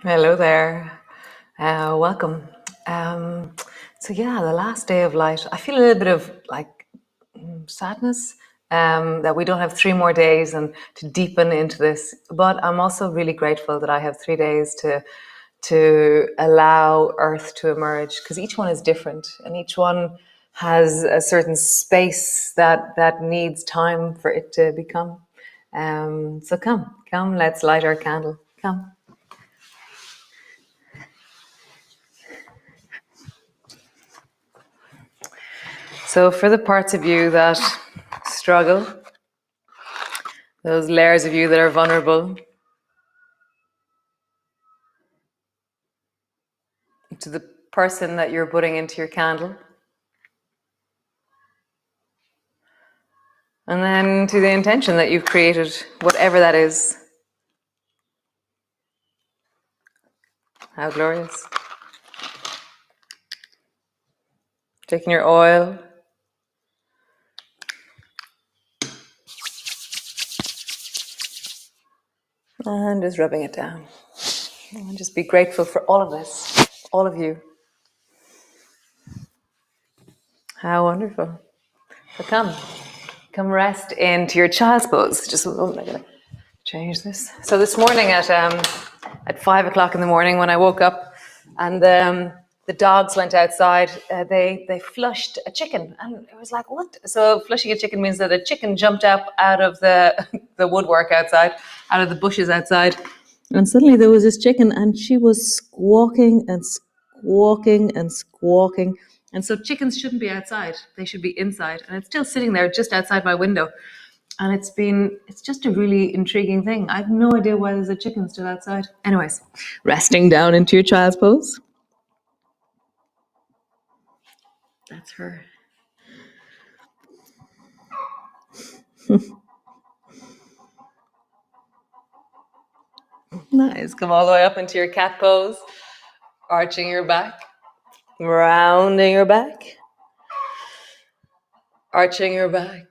Hello there. Welcome. So yeah, the last day of light. I feel a little bit of sadness that we don't have 3 more days and to deepen into this. But I'm also really grateful that I have 3 days to allow Earth to emerge, because each one is different and each one has a certain space that needs time for it to become. So come, let's light our candle. Come. So for the parts of you that struggle, those layers of you that are vulnerable, to the person that you're putting into your candle, and then to the intention that you've created, whatever that is. How glorious. Taking your oil, and just rubbing it down. And just be grateful for all of this, all of you. How wonderful. So come rest into your child's pose. Just, I'm gonna change this. So this morning at 5 o'clock in the morning when I woke up, and the dogs went outside, they flushed a chicken, and it was like, what? So flushing a chicken means that a chicken jumped up out of the woodwork outside, out of the bushes outside, and suddenly there was this chicken, and she was squawking and squawking and squawking. And so chickens shouldn't be outside, they should be inside, and it's still sitting there just outside my window. And it's just a really intriguing thing. I have no idea why there's a chicken still outside. Anyways, resting down into your child's pose. That's her. Nice. Come all the way up into your cat pose. Arching your back. Rounding your back. Arching your back.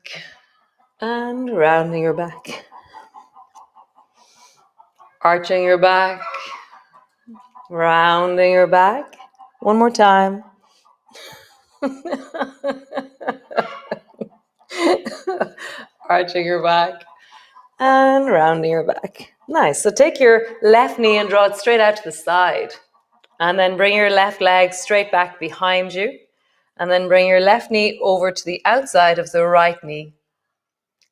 And rounding your back. Arching your back. Rounding your back. One more time. Arching your back and rounding your back. Nice. So take your left knee and draw it straight out to the side. And then bring your left leg straight back behind you. And then bring your left knee over to the outside of the right knee.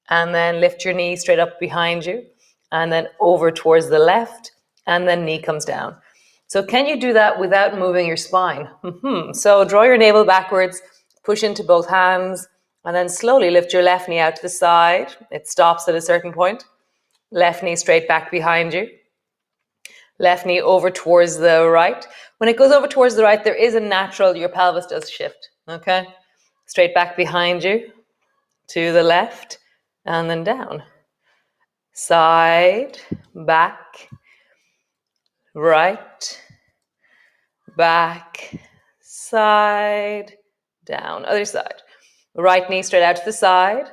And then lift your knee straight up behind you. And then over towards the left. And then knee comes down. So can you do that without moving your spine? So draw your navel backwards, push into both hands, and then slowly lift your left knee out to the side. It stops at a certain point. Left knee straight back behind you. Left knee over towards the right. When it goes over towards the right, there is a natural, your pelvis does shift, okay? Straight back behind you, to the left, and then down. Side, back, right, back, side, down. Other side. Right knee straight out to the side,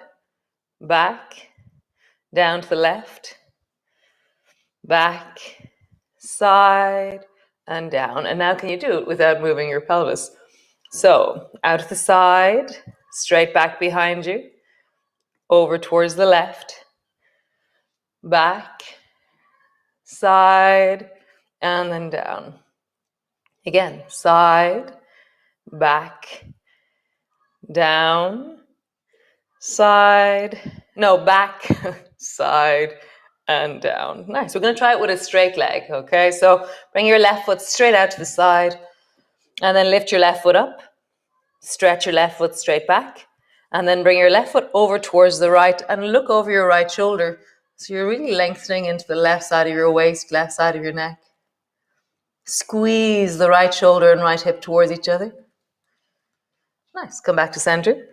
back, down to the left, back, side, and down. And now can you do it without moving your pelvis? So out to the side, straight back behind you, over towards the left, back, side, and then down. Again, side, back, down, side, no, back, side, and down. Nice. We're going to try it with a straight leg, okay? So bring your left foot straight out to the side, and then lift your left foot up. Stretch your left foot straight back, and then bring your left foot over towards the right and look over your right shoulder. So you're really lengthening into the left side of your waist, left side of your neck. Squeeze the right shoulder and right hip towards each other. Nice. Come back to center.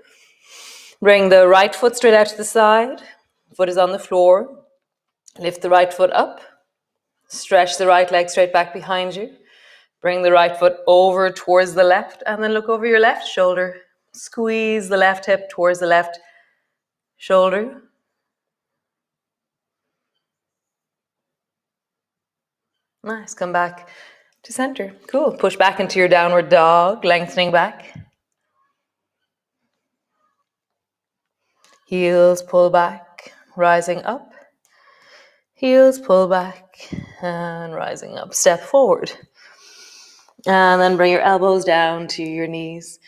Bring the right foot straight out to the side. Foot is on the floor. Lift the right foot up. Stretch the right leg straight back behind you. Bring the right foot over towards the left and then look over your left shoulder. Squeeze the left hip towards the left shoulder. Nice. Come back to center. Cool. Push back into your downward dog, lengthening back. Heels pull back, rising up. Heels pull back and rising up. Step forward. And then bring your elbows down to your knees.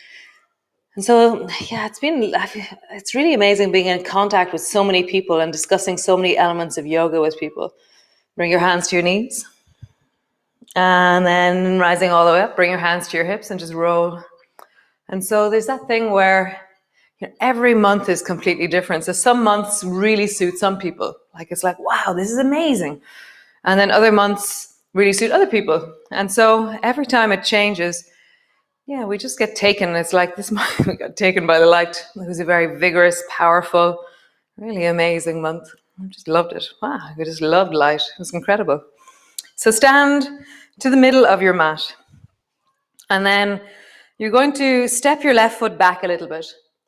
And so, yeah, it's really amazing being in contact with so many people and discussing so many elements of yoga with people. Bring your hands to your knees. And then rising all the way up, bring your hands to your hips and just roll. And so there's that thing where every month is completely different. So some months really suit some people. Like it's like, wow, this is amazing. And then other months really suit other people. And so every time it changes, yeah, we just get taken. It's like this month we got taken by the light. It was a very vigorous, powerful, really amazing month. I just loved it. Wow, I just loved light. It was incredible. So stand to the middle of your mat. And then you're going to step your left foot back a little bit.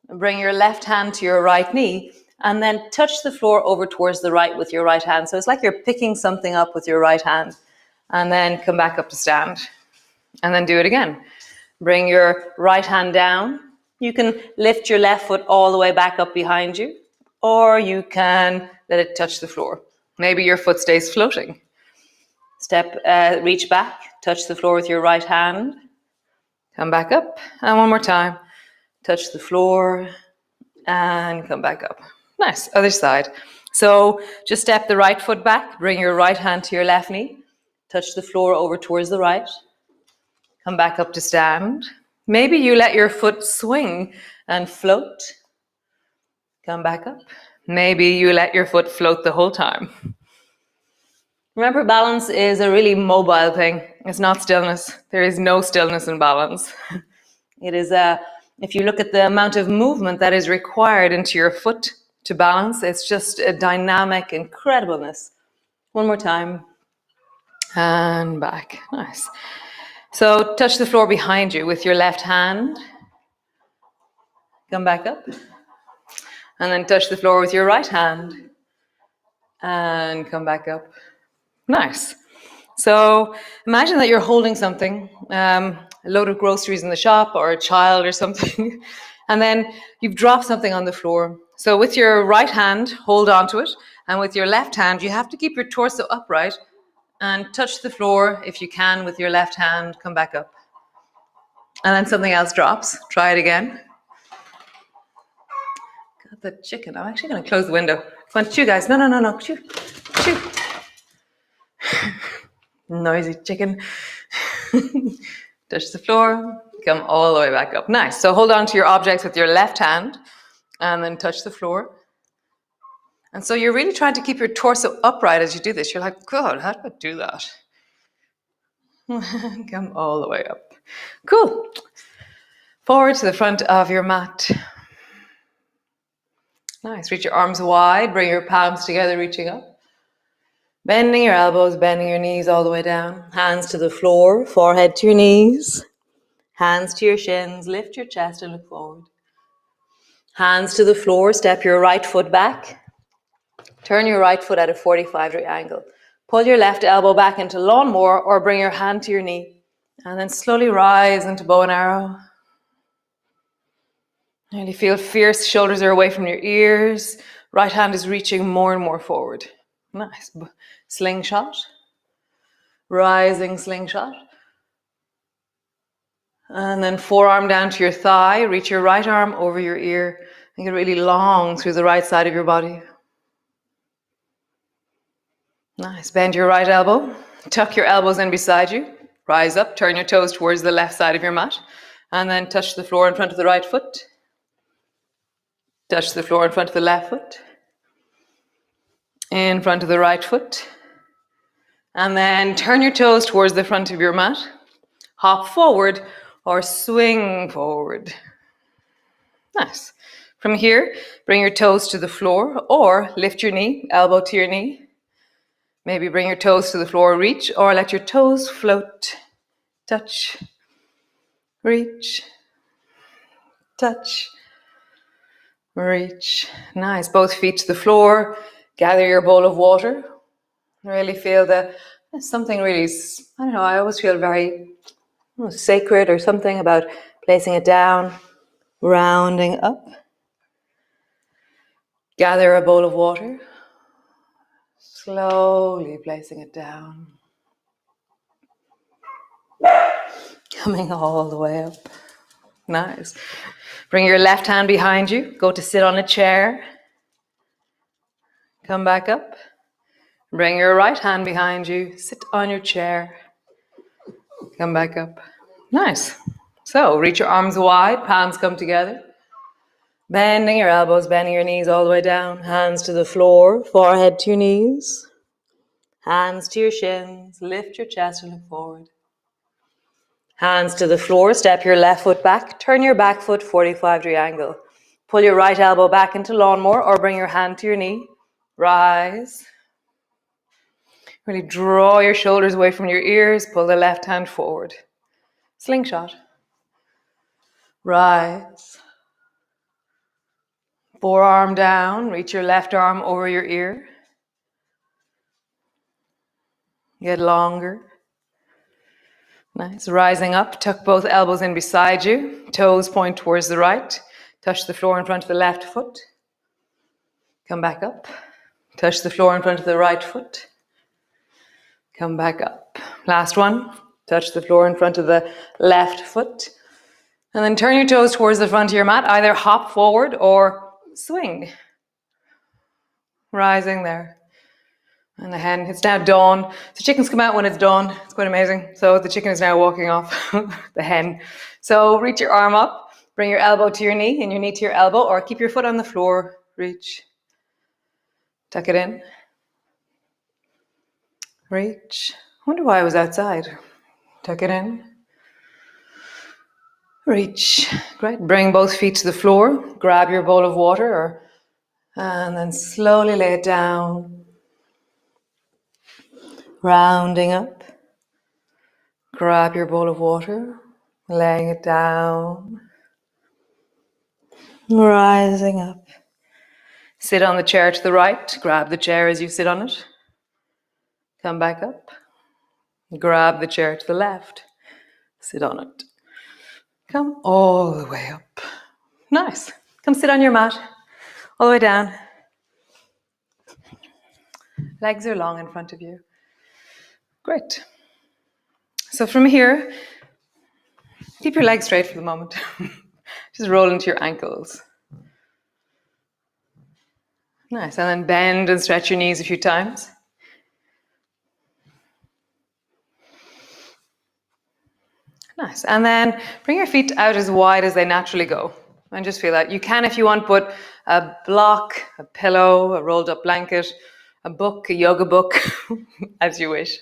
And bring your left hand to your right knee. And then touch the floor over towards the right with your right hand. So it's like you're picking something up with your right hand. And then come back up to stand. And then do it again. Bring your right hand down. You can lift your left foot all the way back up behind you. Or you can let it touch the floor. Maybe your foot stays floating. Reach back. Touch the floor with your right hand. Come back up. And one more time. Touch the floor. And come back up. Nice. Other side. So just step the right foot back. Bring your right hand to your left knee. Touch the floor over towards the right. Come back up to stand. Maybe you let your foot swing and float. Come back up. Maybe you let your foot float the whole time. Remember, balance is a really mobile thing. It's not stillness. There is no stillness in balance. It is if you look at the amount of movement that is required into your foot to balance, it's just a dynamic incredibleness. One more time. And back. Nice. So touch the floor behind you with your left hand. Come back up. And then touch the floor with your right hand. And come back up. Nice. So imagine that you're holding something, a load of groceries in the shop or a child or something. And then you've dropped something on the floor. So with your right hand, hold on to it. And with your left hand, you have to keep your torso upright and touch the floor if you can with your left hand. Come back up. And then something else drops. Try it again. Got the chicken. I'm actually going to close the window. Come on, chew, guys. No. Chew. Noisy chicken. Touch the floor. Come all the way back up. Nice. So hold on to your objects with your left hand and then touch the floor. And so you're really trying to keep your torso upright as you do this. You're like, God, how do I do that? Come all the way up. Cool. Forward to the front of your mat. Nice. Reach your arms wide. Bring your palms together, reaching up. Bending your elbows, bending your knees all the way down. Hands to the floor, forehead to your knees. Hands to your shins. Lift your chest and look forward. Hands to the floor. Step your right foot back. Turn your right foot at a 45-degree angle. Pull your left elbow back into lawnmower or bring your hand to your knee. And then slowly rise into bow and arrow. And you feel fierce, shoulders are away from your ears. Right hand is reaching more and more forward. Nice. Slingshot. Rising slingshot. And then forearm down to your thigh. Reach your right arm over your ear. And get really long through the right side of your body. Nice. Bend your right elbow. Tuck your elbows in beside you. Rise up. Turn your toes towards the left side of your mat. And then touch the floor in front of the right foot. Touch the floor in front of the left foot. In front of the right foot. And then turn your toes towards the front of your mat. Hop forward or swing forward. Nice. From here, bring your toes to the floor or lift your knee, elbow to your knee. Maybe bring your toes to the floor, reach, or let your toes float. Touch, reach, touch, reach. Nice. Both feet to the floor. Gather your bowl of water. Really feel something really, I don't know, I always feel very sacred or something about placing it down, rounding up. Gather a bowl of water. Slowly placing it down. Coming all the way up. Nice. Bring your left hand behind you. Go to sit on a chair. Come back up. Bring your right hand behind you. Sit on your chair. Come back up. Nice. So reach your arms wide. Palms come together. Bending your elbows, bending your knees all the way down. Hands to the floor. Forehead to your knees. Hands to your shins. Lift your chest and look forward. Hands to the floor. Step your left foot back. Turn your back foot 45-degree angle. Pull your right elbow back into lawnmower or bring your hand to your knee. Rise. Really draw your shoulders away from your ears. Pull the left hand forward. Slingshot. Rise. Forearm down. Reach your left arm over your ear. Get longer. Nice. Rising up. Tuck both elbows in beside you. Toes point towards the right. Touch the floor in front of the left foot. Come back up. Touch the floor in front of the right foot. Come back up. Last one. Touch the floor in front of the left foot. And then turn your toes towards the front of your mat. Either hop forward or swing. Rising there. And the hen, it's now dawn. So chickens come out when it's dawn. It's quite amazing. So the chicken is now walking off the hen. So reach your arm up. Bring your elbow to your knee and your knee to your elbow, or keep your foot on the floor. Reach. Tuck it in. Reach. I wonder why I was outside. Tuck it in. Reach. Great. Bring both feet to the floor. Grab your bowl of water and then slowly lay it down. Rounding up. Grab your bowl of water. Laying it down. Rising up. Sit on the chair to the right. Grab the chair as you sit on it. Come back up. Grab the chair to the left. Sit on it. Come all the way up. Nice. Come sit on your mat. All the way down. Legs are long in front of you. Great. So from here, keep your legs straight for the moment. Just roll into your ankles. Nice. And then bend and stretch your knees a few times. Nice. And then bring your feet out as wide as they naturally go. And just feel that. You can, if you want, put a block, a pillow, a rolled up blanket, a book, a yoga book, as you wish.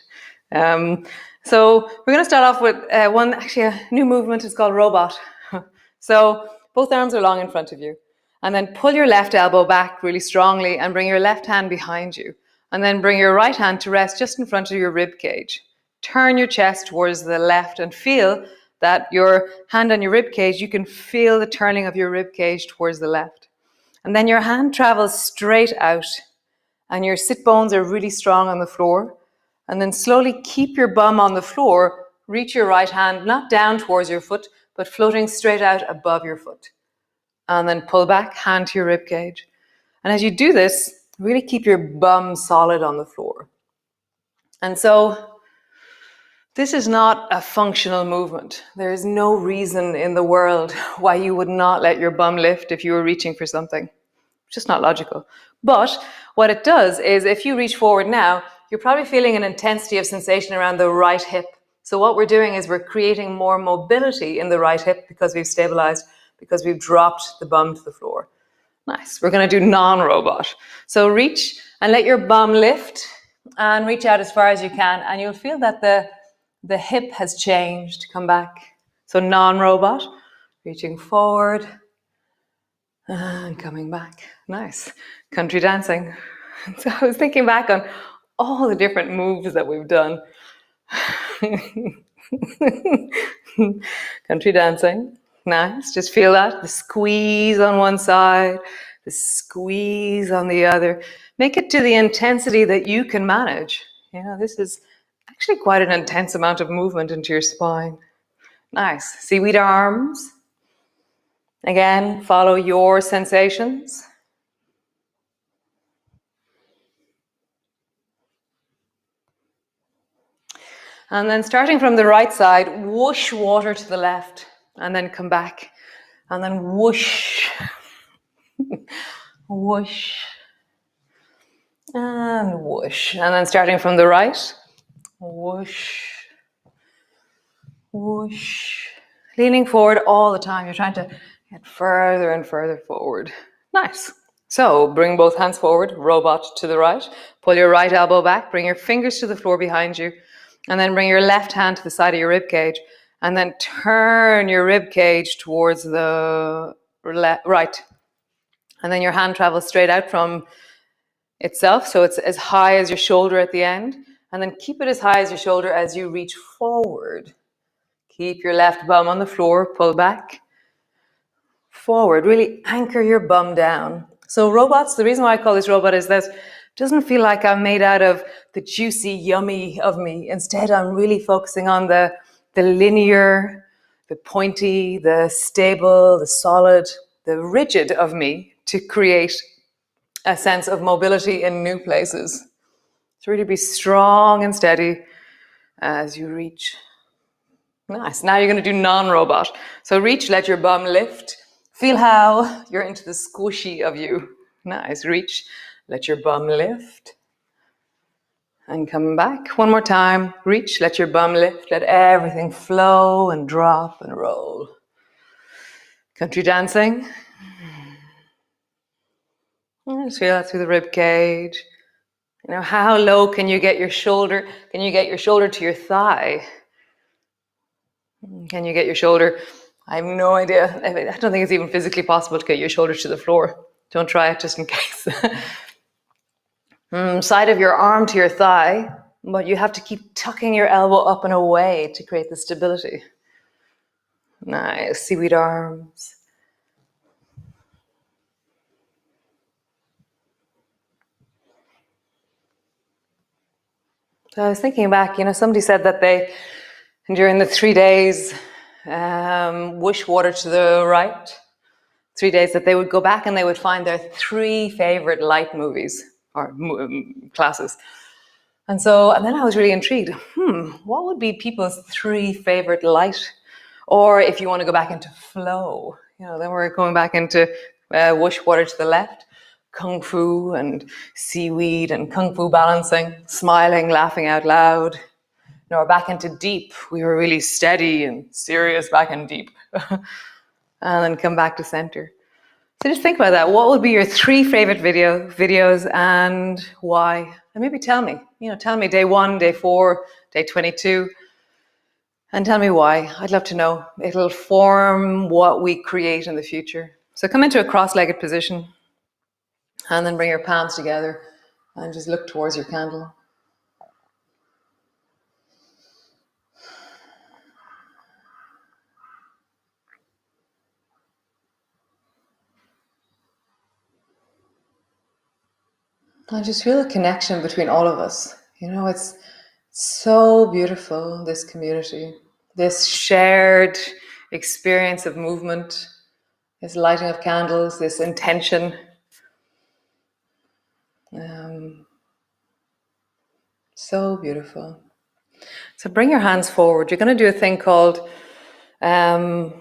So we're going to start off with a new movement. It's called robot. So both arms are long in front of you. And then pull your left elbow back really strongly and bring your left hand behind you. And then bring your right hand to rest just in front of your rib cage. Turn your chest towards the left and feel that your hand on your rib cage, you can feel the turning of your rib cage towards the left. And then your hand travels straight out and your sit bones are really strong on the floor. And then slowly keep your bum on the floor, reach your right hand, not down towards your foot, but floating straight out above your foot. And then pull back, hand to your rib cage. And as you do this, really keep your bum solid on the floor. And so this is not a functional movement. There is no reason in the world why you would not let your bum lift if you were reaching for something. It's just not logical. But what it does is if you reach forward now, you're probably feeling an intensity of sensation around the right hip. So what we're doing is we're creating more mobility in the right hip because we've stabilized, because we've dropped the bum to the floor. Nice. We're going to do non-robot. So reach and let your bum lift and reach out as far as you can. And you'll feel that the hip has changed. Come back. So non-robot, reaching forward and coming back. Nice. Country dancing. So I was thinking back on all the different moves that we've done. Country dancing. Nice. Just feel that. The squeeze on one side, the squeeze on the other. Make it to the intensity that you can manage. You know, this is actually quite an intense amount of movement into your spine. Nice. Seaweed arms. Again, follow your sensations. And then starting from the right side, whoosh water to the left. And then come back. And then whoosh. Whoosh. And whoosh. And then starting from the right, whoosh. Whoosh. Leaning forward all the time. You're trying to get further and further forward. Nice. So bring both hands forward, robot to the right. Pull your right elbow back. Bring your fingers to the floor behind you. And then bring your left hand to the side of your rib cage. And then turn your rib cage towards the right. And then your hand travels straight out from itself. So it's as high as your shoulder at the end. And then keep it as high as your shoulder as you reach forward. Keep your left bum on the floor, pull back, forward. Really anchor your bum down. So robots, the reason why I call this robot is that it doesn't feel like I'm made out of the juicy, yummy of me. Instead, I'm really focusing on the linear, the pointy, the stable, the solid, the rigid of me to create a sense of mobility in new places. To really be strong and steady as you reach. Nice. Now you're going to do non-robot. So reach, let your bum lift. Feel how you're into the squishy of you. Nice. Reach, let your bum lift. And come back. One more time. Reach, let your bum lift. Let everything flow and drop and roll. Country dancing. Just feel that through the rib cage. You know, how low can you get your shoulder? Can you get your shoulder to your thigh? Can you get your shoulder? I have no idea. I don't think it's even physically possible to get your shoulder to the floor. Don't try it just in case. Side of your arm to your thigh, but you have to keep tucking your elbow up and away to create the stability. Nice. Seaweed arms. So I was thinking back, you know, somebody said that they, during the 3 days, whoosh water to the right, 3 days, that they would go back and they would find their 3 favorite light movies or classes. And then I was really intrigued. What would be people's 3 favorite light? Or if you want to go back into flow, you know, then we're going back into whoosh water to the left, kung fu and seaweed and kung fu balancing, smiling, laughing out loud. You know, or back into deep. We were really steady and serious back in deep. And then come back to center. So just think about that. What would be your 3 favorite videos and why? And maybe tell me, day 1, day 4, day 22. And tell me why. I'd love to know. It'll form what we create in the future. So come into a cross-legged position and then bring your palms together and just look towards your candle. And just feel the connection between all of us. It's so beautiful, this community, this shared experience of movement, this lighting of candles, this intention. So beautiful. So bring your hands forward. You're going to do a thing called Padma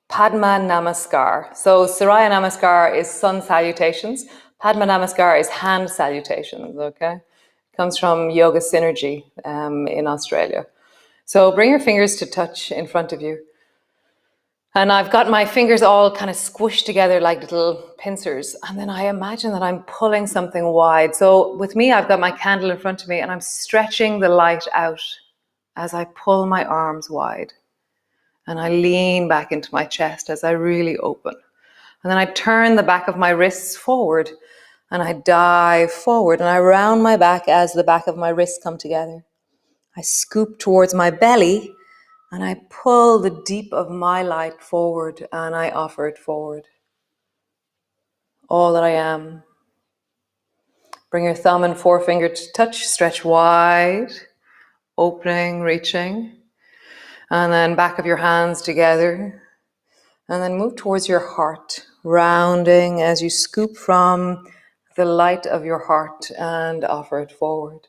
Namaskar. So Surya Namaskar is sun salutations. Padma Namaskar is hand salutations, okay? It comes from Yoga Synergy in Australia. So bring your fingers to touch in front of you. And I've got my fingers all kind of squished together like little pincers. And then I imagine that I'm pulling something wide. So with me, I've got my candle in front of me and I'm stretching the light out as I pull my arms wide. And I lean back into my chest as I really open. And then I turn the back of my wrists forward and I dive forward and I round my back as the back of my wrists come together. I scoop towards my belly and I pull the deep of my light forward and I offer it forward. All that I am. Bring your thumb and forefinger to touch, stretch wide, opening, reaching. And then back of your hands together. And then move towards your heart, rounding as you scoop from the light of your heart and offer it forward.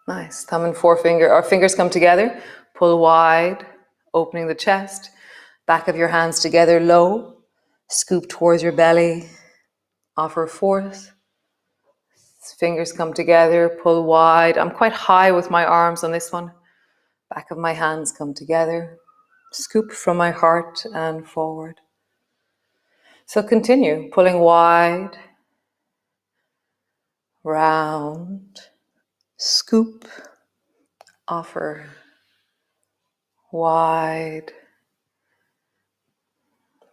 Nice. Thumb and forefinger, our fingers come together, pull wide, opening the chest, back of your hands together low, scoop towards your belly, offer forth. Fingers come together, pull wide. I'm quite high with my arms on this one. Back of my hands come together, scoop from my heart and forward. So continue, pulling wide, round, scoop, offer, wide,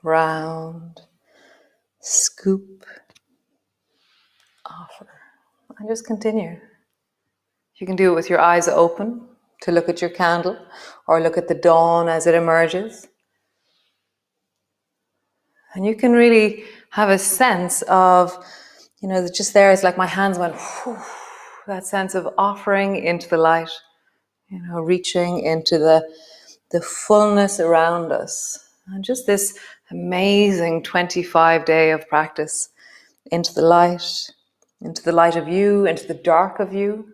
round, scoop, offer. And just continue. You can do it with your eyes open to look at your candle or look at the dawn as it emerges. And you can really have a sense of, just there, it's like my hands went, whew, that sense of offering into the light, reaching into the fullness around us. And just this amazing 25-day of practice into the light of you, into the dark of you.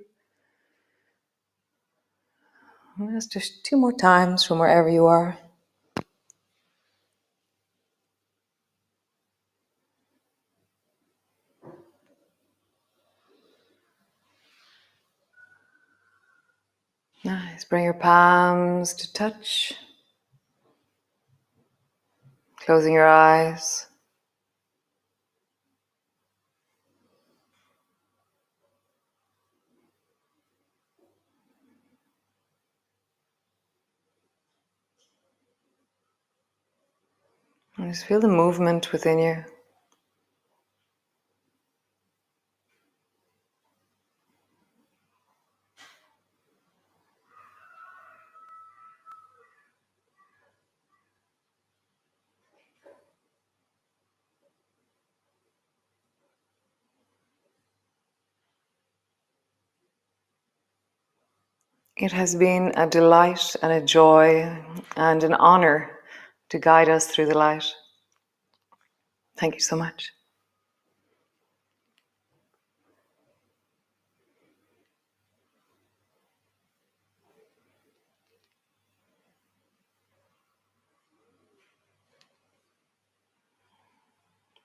And just 2 more times from wherever you are. Nice. Bring your palms to touch. Closing your eyes. And just feel the movement within you. It has been a delight and a joy and an honor to guide us through the light. Thank you so much.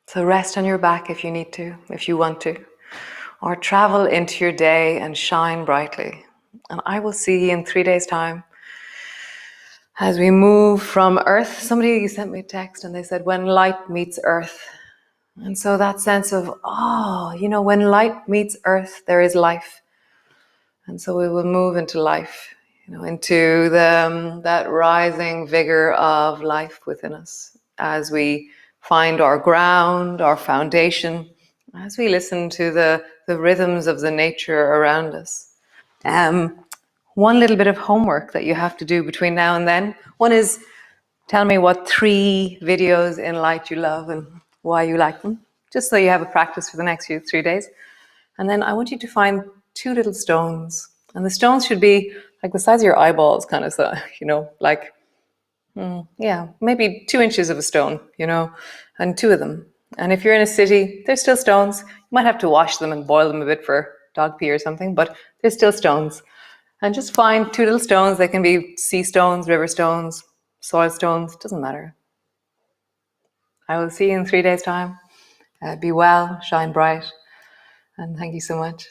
So rest on your back if you need to, if you want to, or travel into your day and shine brightly. And I will see you in 3 days' time as we move from Earth. Somebody sent me a text and they said, when light meets Earth. And so that sense of, when light meets Earth, there is life. And so we will move into life, into that rising vigor of life within us as we find our ground, our foundation, as we listen to the rhythms of the nature around us. One little bit of homework that you have to do between now and then. One is, tell me what 3 videos in light you love and why you like them, just so you have a practice for the next 3 days. And then I want you to find 2 little stones. And the stones should be like the size of your eyeballs, kind of, like, maybe 2 inches of a stone, and 2 of them. And if you're in a city, there's still stones. You might have to wash them and boil them a bit for dog pee or something, but there's still stones. And just find 2 little stones. They can be sea stones, river stones, soil stones, doesn't matter. I will see you in 3 days' time. Be well, shine bright, and thank you so much.